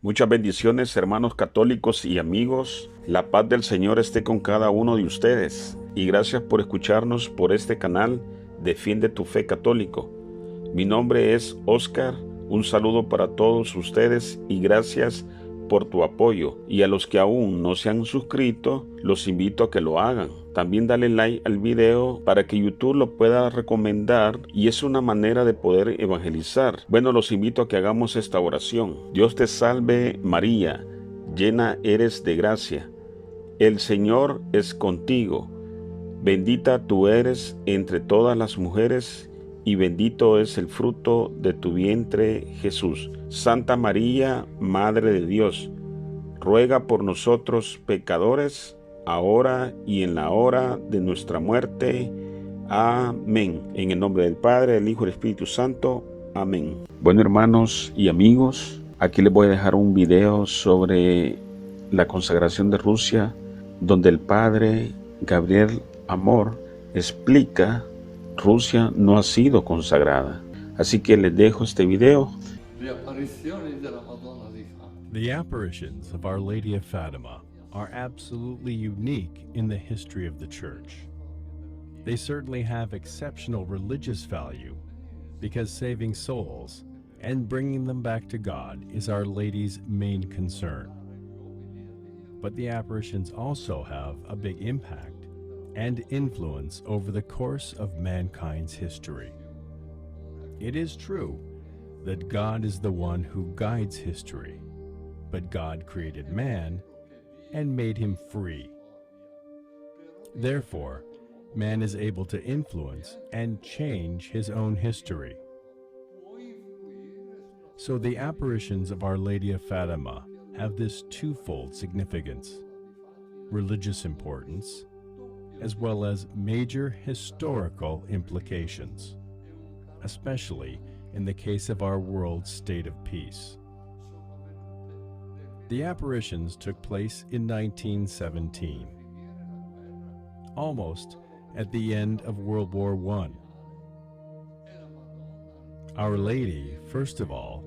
Muchas bendiciones, hermanos católicos y amigos. La paz del Señor esté con cada uno de ustedes. Y gracias por escucharnos por este canal Defiende tu Fe Católico. Mi nombre es Oscar. Un saludo para todos ustedes y gracias por tu apoyo. Y a los que aún no se han suscrito, los invito a que lo hagan. También dale like al video para que YouTube lo pueda recomendar y es una manera de poder evangelizar. Bueno, los invito a que hagamos esta oración. Dios te salve María, llena eres de gracia. El Señor es contigo. Bendita tú eres entre todas las mujeres y bendito es el fruto de tu vientre, Jesús. Santa María, Madre de Dios, ruega por nosotros pecadores, ahora y en la hora de nuestra muerte. Amén. En el nombre del Padre, del Hijo y del Espíritu Santo. Amén. Bueno, hermanos y amigos, aquí les voy a dejar un video sobre la consagración de Rusia, donde el Padre Gabriel Amor explica Rusia no ha sido consagrada. Así que les dejo este video. The apparitions of Our Lady of Fatima are absolutely unique in the history of the Church. They certainly have exceptional religious value because saving souls and bringing them back to God is Our Lady's main concern. But the apparitions also have a big impact and influence over the course of mankind's history. It is true that God is the one who guides history, but God created man and made him free. Therefore, man is able to influence and change his own history. So the apparitions of Our Lady of Fatima have this twofold significance: religious importance, as well as major historical implications, especially in the case of our world's state of peace. The apparitions took place in 1917, almost at the end of World War I. Our Lady, first of all,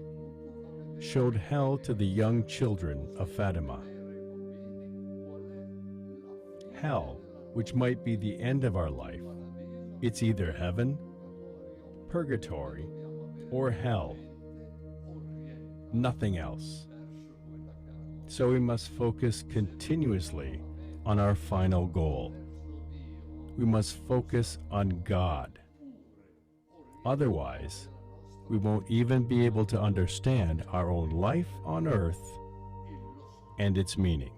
showed hell to the young children of Fatima. Hell, which might be the end of our life. It's either heaven, purgatory, or hell. Nothing else. So we must focus continuously on our final goal. We must focus on God. Otherwise, we won't even be able to understand our own life on earth and its meaning.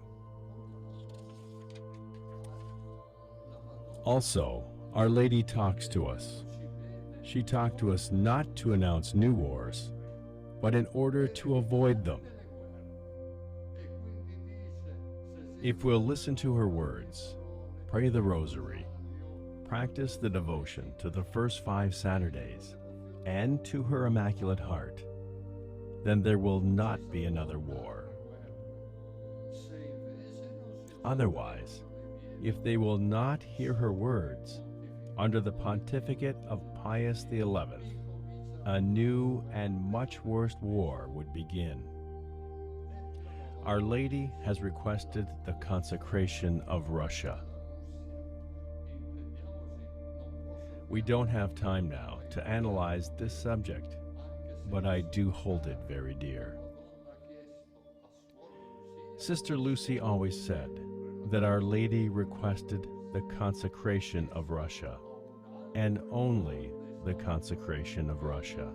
Also, Our Lady talks to us. She talked to us not to announce new wars, but in order to avoid them. If we'll listen to her words, pray the rosary, practice the devotion to the first 5 Saturdays, and to her Immaculate Heart, then there will not be another war. Otherwise, if they will not hear her words, under the pontificate of Pius XI, a new and much worse war would begin. Our Lady has requested the consecration of Russia. We don't have time now to analyze this subject, but I do hold it very dear. Sister Lucy always said that Our Lady requested the consecration of Russia, and only the consecration of Russia.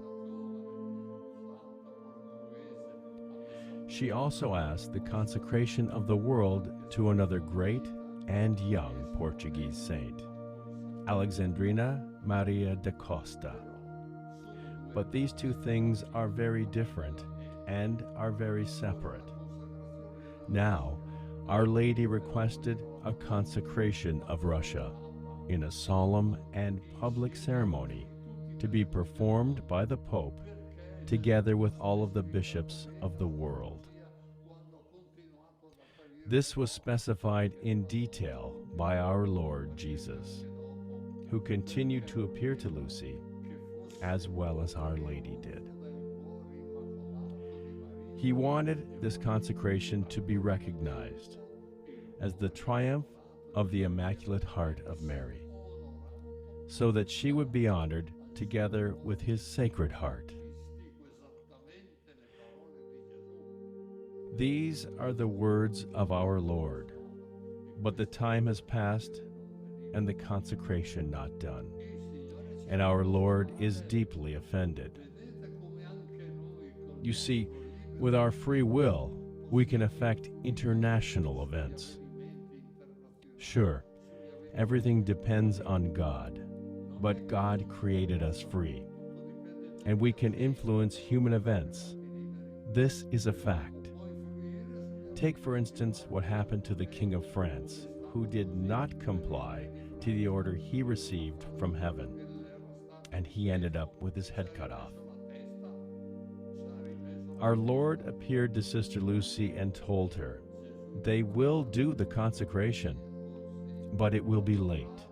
She also asked the consecration of the world to another great and young Portuguese saint, Alexandrina Maria da Costa. But these two things are very different and are very separate. Now, Our Lady requested a consecration of Russia in a solemn and public ceremony to be performed by the Pope together with all of the bishops of the world. This was specified in detail by our Lord Jesus, who continued to appear to Lucy as well as Our Lady did. He wanted this consecration to be recognized as the triumph of the Immaculate Heart of Mary, so that she would be honored together with his Sacred Heart. These are the words of our Lord, but the time has passed and the consecration not done, and our Lord is deeply offended. You see, with our free will, we can affect international events. Sure, everything depends on God, but God created us free, and we can influence human events. This is a fact. Take, for instance, what happened to the King of France, who did not comply to the order he received from heaven, and he ended up with his head cut off. Our Lord appeared to Sister Lucy and told her, "They will do the consecration, but it will be late."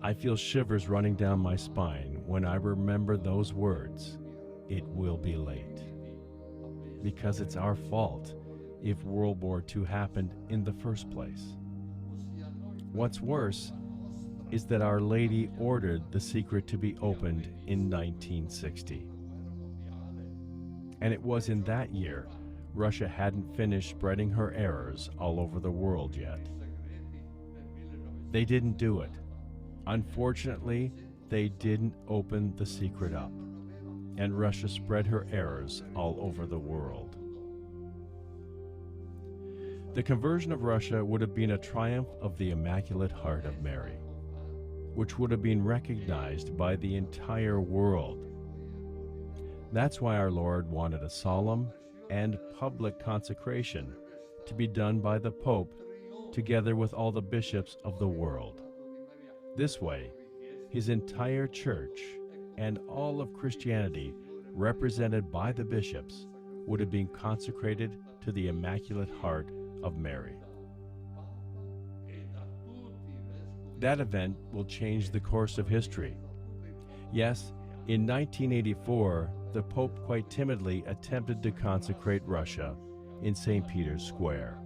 I feel shivers running down my spine when I remember those words, "It will be late." Because it's our fault if World War II happened in the first place. What's worse is that Our Lady ordered the secret to be opened in 1960. And it was in that year Russia hadn't finished spreading her errors all over the world yet. They didn't do it. Unfortunately, they didn't open the secret up, and Russia spread her errors all over the world. The conversion of Russia would have been a triumph of the Immaculate Heart of Mary, which would have been recognized by the entire world. That's why our Lord wanted a solemn and public consecration to be done by the Pope together with all the bishops of the world. This way, his entire church and all of Christianity, represented by the bishops, would have been consecrated to the Immaculate Heart of Mary. That event will change the course of history. Yes, in 1984, the Pope quite timidly attempted to consecrate Russia in St. Peter's Square.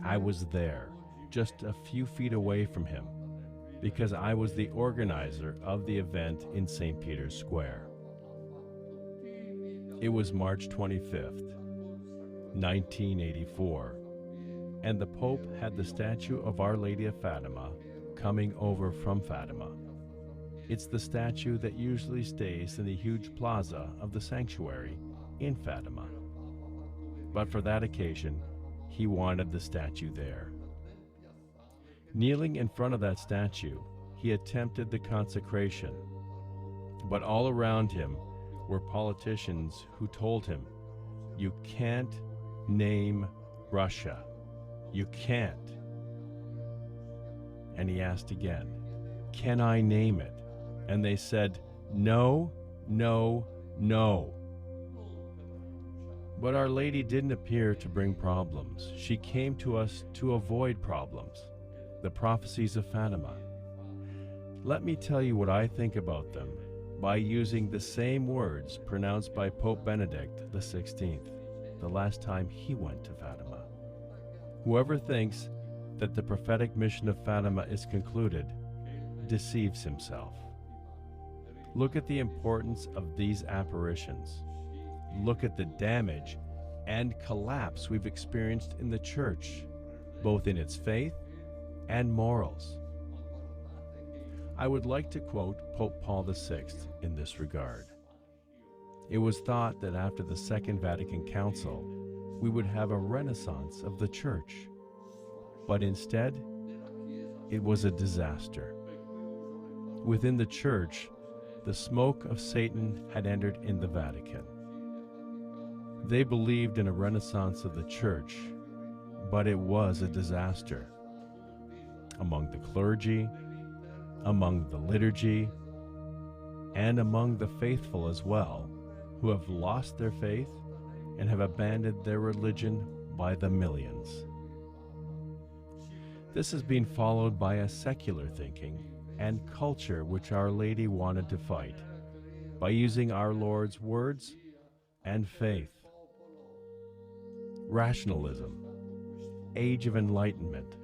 I was there, just a few feet away from him, because I was the organizer of the event in St. Peter's Square. It was March 25th, 1984, and the Pope had the statue of Our Lady of Fatima coming over from Fatima. It's the statue that usually stays in the huge plaza of the sanctuary in Fatima. But for that occasion, he wanted the statue there. Kneeling in front of that statue, he attempted the consecration, but all around him were politicians who told him, "You can't name Russia. You can't." And he asked again, "Can I name it?" And they said, "No, no, no." But Our Lady didn't appear to bring problems. She came to us to avoid problems. The prophecies of Fatima. Let me tell you what I think about them by using the same words pronounced by Pope Benedict XVI, the last time he went to Fatima. Whoever thinks that the prophetic mission of Fatima is concluded deceives himself. Look at the importance of these apparitions. Look at the damage and collapse we've experienced in the Church, both in its faith and morals. I would like to quote Pope Paul VI in this regard. It was thought that after the Second Vatican Council, we would have a renaissance of the Church, but instead, it was a disaster. Within the Church, the smoke of Satan had entered in the Vatican. They believed in a renaissance of the Church, but it was a disaster. Among the clergy, among the liturgy, and among the faithful as well, who have lost their faith and have abandoned their religion by the millions. This has been followed by a secular thinking and culture which Our Lady wanted to fight by using our Lord's words, and faith. Rationalism, Age of Enlightenment,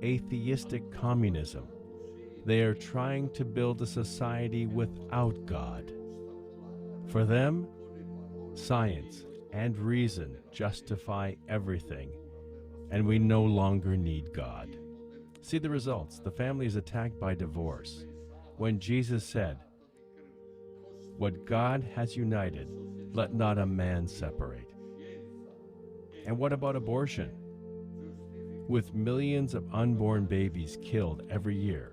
atheistic communism. They are trying to build a society without God. For them, science and reason justify everything, and we no longer need God. See the results. The family is attacked by divorce. When Jesus said, "What God has united, let not a man separate." And what about abortion? With millions of unborn babies killed every year,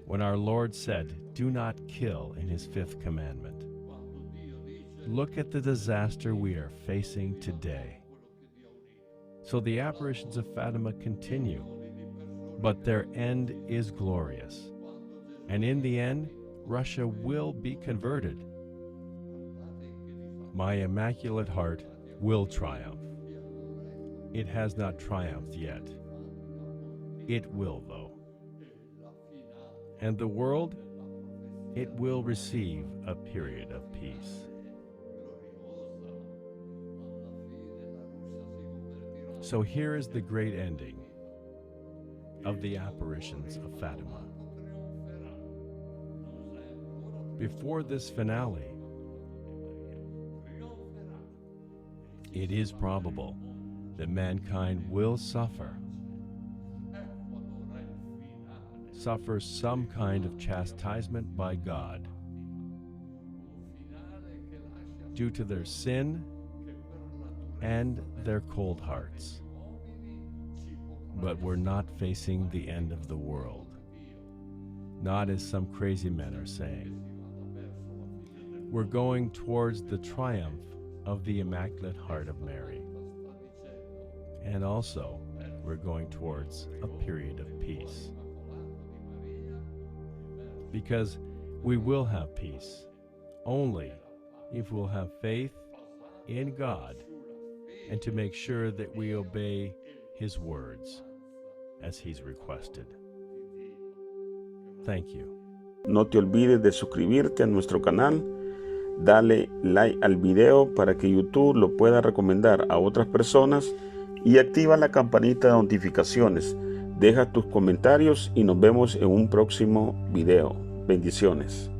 when our Lord said, "Do not kill," in his 5th commandment. Look at the disaster we are facing today. So the apparitions of Fatima continue, but their end is glorious. And in the end, Russia will be converted. My Immaculate Heart will triumph. It has not triumphed yet. It will, though. And the world, it will receive a period of peace. So here is the great ending of the apparitions of Fatima. Before this finale, it is probable that mankind will suffer some kind of chastisement by God due to their sin and their cold hearts. But we're not facing the end of the world, not as some crazy men are saying. We're going towards the triumph of the Immaculate Heart of Mary. And also, we're going towards a period of peace. Because we will have peace only if we'll have faith in God and to make sure that we obey His words as He's requested. Thank you. No te olvides de suscribirte a nuestro canal, dale like al video para que YouTube lo pueda recomendar a otras personas y activa la campanita de notificaciones. Deja tus comentarios y nos vemos en un próximo video. Bendiciones.